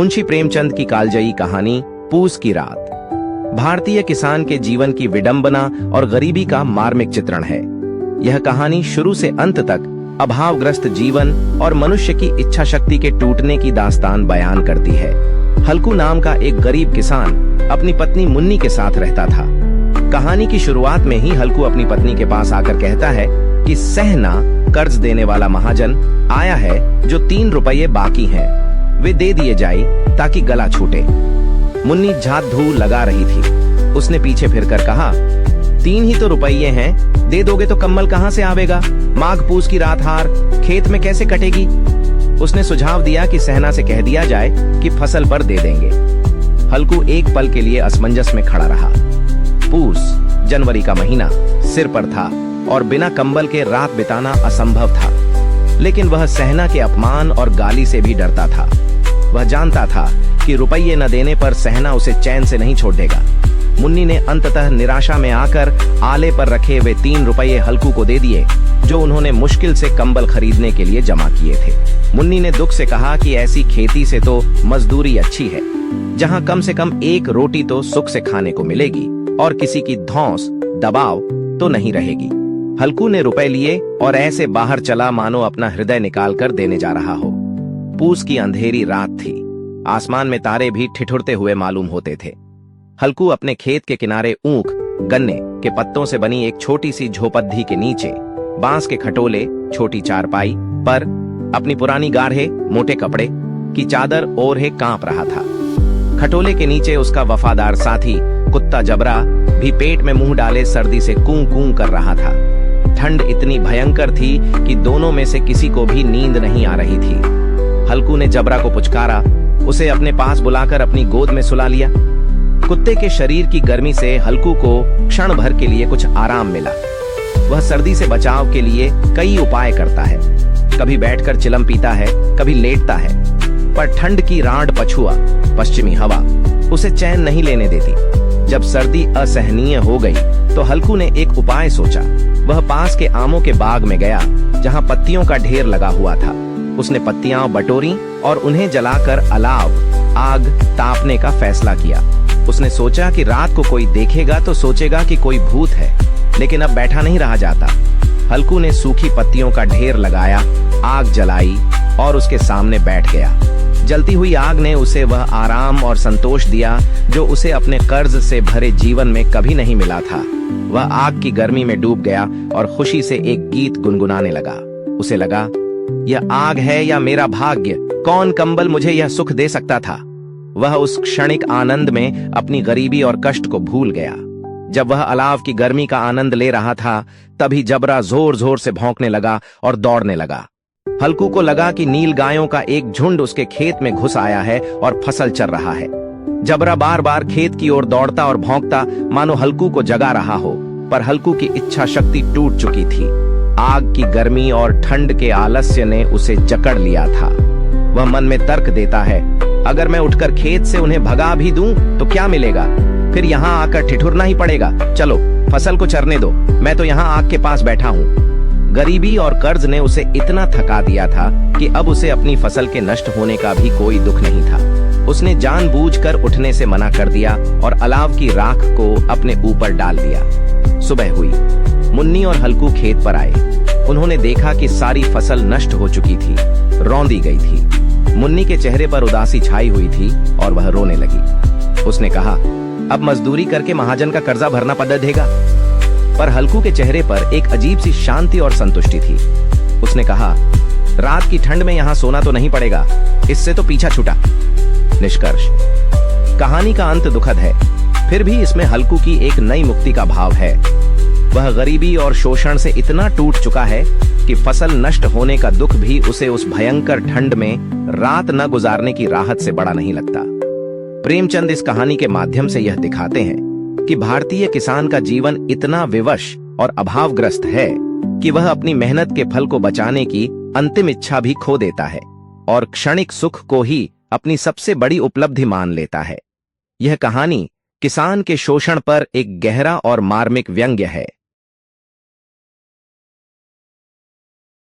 मुंशी प्रेमचंद की कालजयी कहानी पूस की रात भारतीय किसान के जीवन की विडंबना और गरीबी का मार्मिक चित्रण है। यह कहानी शुरू से अंत तक अभावग्रस्त जीवन और मनुष्य की इच्छा शक्ति के टूटने की दास्तान बयान करती है। हल्कू नाम का एक गरीब किसान अपनी पत्नी मुन्नी के साथ रहता था। कहानी की शुरुआत में ही हल्कू अपनी पत्नी के पास आकर कहता है कि सहना कर्ज देने वाला महाजन आया है, जो 3 रुपये बाकी हैं, वे दे दिए जाए ताकि गला छूटे। मुन्नी झात धू लगा रही थी। उसने पीछे फिरकर कहा, 3 ही तो रुपये हैं, दे दोगे तो कम्बल कहाँ से आवेगा? माघ पूस की रात हार खेत में कैसे कटेगी? उसने सुझाव दिया कि सहना से कह दिया जाए कि फसल पर दे देंगे। हल्कू एक पल के लिए असमंजस में खड़ा रहा। पूस जनवरी का महीना सिर पर था और बिना कंबल के रात बिताना असंभव था, लेकिन वह सहना के अपमान और गाली से भी डरता था। वह जानता था कि रुपये न देने पर सहना उसे चैन से नहीं छोड़ देगा। मुन्नी ने अंततः निराशा में आकर आले पर रखे वे 3 रुपये हल्कू को दे दिए, जो उन्होंने मुश्किल से कंबल खरीदने के लिए जमा किए थे। मुन्नी ने दुख से कहा कि ऐसी खेती से तो मजदूरी अच्छी है, जहां कम से कम एक रोटी तो सुख से खाने को मिलेगी और किसी की धौंस दबाव तो नहीं रहेगी। हल्कू ने रुपए लिए और ऐसे बाहर चला मानो अपना हृदय निकाल कर देने जा रहा हो। पूस की अंधेरी रात थी। आसमान में तारे भी ठिठुरते हुए मालूम होते थे। हल्कू अपने खेत के किनारे ऊख गन्ने के पत्तों से बनी एक छोटी सी झोपड़ी के नीचे बांस के खटोले छोटी चारपाई पर अपनी पुरानी गाढ़े मोटे कपड़े की चादर ओढ़े कांप रहा था। खटोले के नीचे उसका वफादार साथी कुत्ता जबरा भी पेट में मुंह डाले सर्दी से कूं कूं कर रहा था। ठंड इतनी भयंकर थी कि दोनों में से किसी को भी नींद नहीं आ रही थी। हल्कू ने जबरा को पुचकारा, उसे अपने पास बुलाकर अपनी गोद में सुला लिया। कुत्ते के शरीर की गर्मी से हल्कू को क्षण भर के लिए कुछ आराम मिला। वह सर्दी से बचाव के लिए कई उपाय करता है। कभी बैठकर चिलम पीता है, कभी लेटता है, पर ठंड की रांड पछुआ पश्चिमी हवा उसे चैन नहीं लेने देती। जब सर्दी असहनीय हो गई तो हल्कू ने एक उपाय सोचा। वह पास के आमों के बाग में गया, जहां पत्तियों का ढेर लगा हुआ था। उसने पत्तियां बटोरी और उन्हें जलाकर आग तापने का फैसला किया। उसने सोचा कि रात को कोई देखेगा तो सोचेगा कि कोई भूत है, लेकिन अब बैठा नहीं रहा जाता। हल्कू ने सूखी पत्तियों का ढेर लगाया, आग जलाई और उसके सामने बैठ गया। जलती हुई आग ने उसे वह आराम और संतोष दिया जो उसे अपने कर्ज से भरे जीवन में कभी नहीं मिला था। वह आग की गर्मी में डूब गया और खुशी से एक गीत गुनगुनाने लगा। उसे लगा, यह आग है या मेरा भाग्य, कौन कंबल मुझे यह सुख दे सकता था। वह उस क्षणिक आनंद में अपनी गरीबी और कष्ट को भूल गया। जब वह अलाव की गर्मी का आनंद ले रहा था, तभी जबरा जोर जोर से भौंकने लगा और दौड़ने लगा। हल्कू को लगा कि नील गायों का एक झुंड उसके खेत में घुस आया है और फसल चर रहा है। जबरा बार बार खेत की ओर दौड़ता और भौंकता मानो हल्कू को जगा रहा हो, पर हल्कू की इच्छा शक्ति टूट चुकी थी। आग की गर्मी और ठंड के आलस्य ने उसे जकड़ लिया था। वह मन में तर्क देता है, अगर मैं उठकर खेत से उन्हें भगा भी दूं तो क्या मिलेगा? फिर यहाँ आकर ठिठुरना ही पड़ेगा। चलो फसल को चरने दो, मैं तो यहाँ आग के पास बैठा हूँ। गरीबी और कर्ज ने उसे इतना थका दिया था कि अब उसे अपनी फसल के नष्ट होने का भी कोई दुख नहीं था। उसने जानबूझकर उठने से मना कर दिया और अलाव की राख को अपने ऊपर डाल दिया। सुबह हुई। मुन्नी और हल्कू खेत पर आए। उन्होंने देखा कि सारी फसल नष्ट हो चुकी थी, रौंदी गई थी। मुन्नी के चेहरे पर उदासी छाई हुई थी और वह रोने लगी। उसने कहा, अब मजदूरी करके महाजन का कर्जा भरना पड़ेगा। पर हल्कू के चेहरे पर एक अजीब सी शांति और संतुष्टि थी। उसने कहा, रात की ठंड में यहाँ सोना तो नहीं पड़ेगा, इससे तो पीछा छूटा। निष्कर्ष, कहानी का अंत दुखद है, फिर भी इसमें हल्कू की एक नई मुक्ति का भाव है। वह गरीबी और शोषण से इतना टूट चुका है कि फसल नष्ट होने का दुख भी उसे उस भयंकर ठंड में रात न गुजारने की राहत से बड़ा नहीं लगता। प्रेमचंद इस कहानी के माध्यम से यह दिखाते हैं कि भारतीय किसान का जीवन इतना विवश और अभावग्रस्त है कि वह अपनी मेहनत के फल को बचाने की अंतिम इच्छा भी खो देता है और क्षणिक सुख को ही अपनी सबसे बड़ी उपलब्धि मान लेता है। यह कहानी किसान के शोषण पर एक गहरा और मार्मिक व्यंग्य है।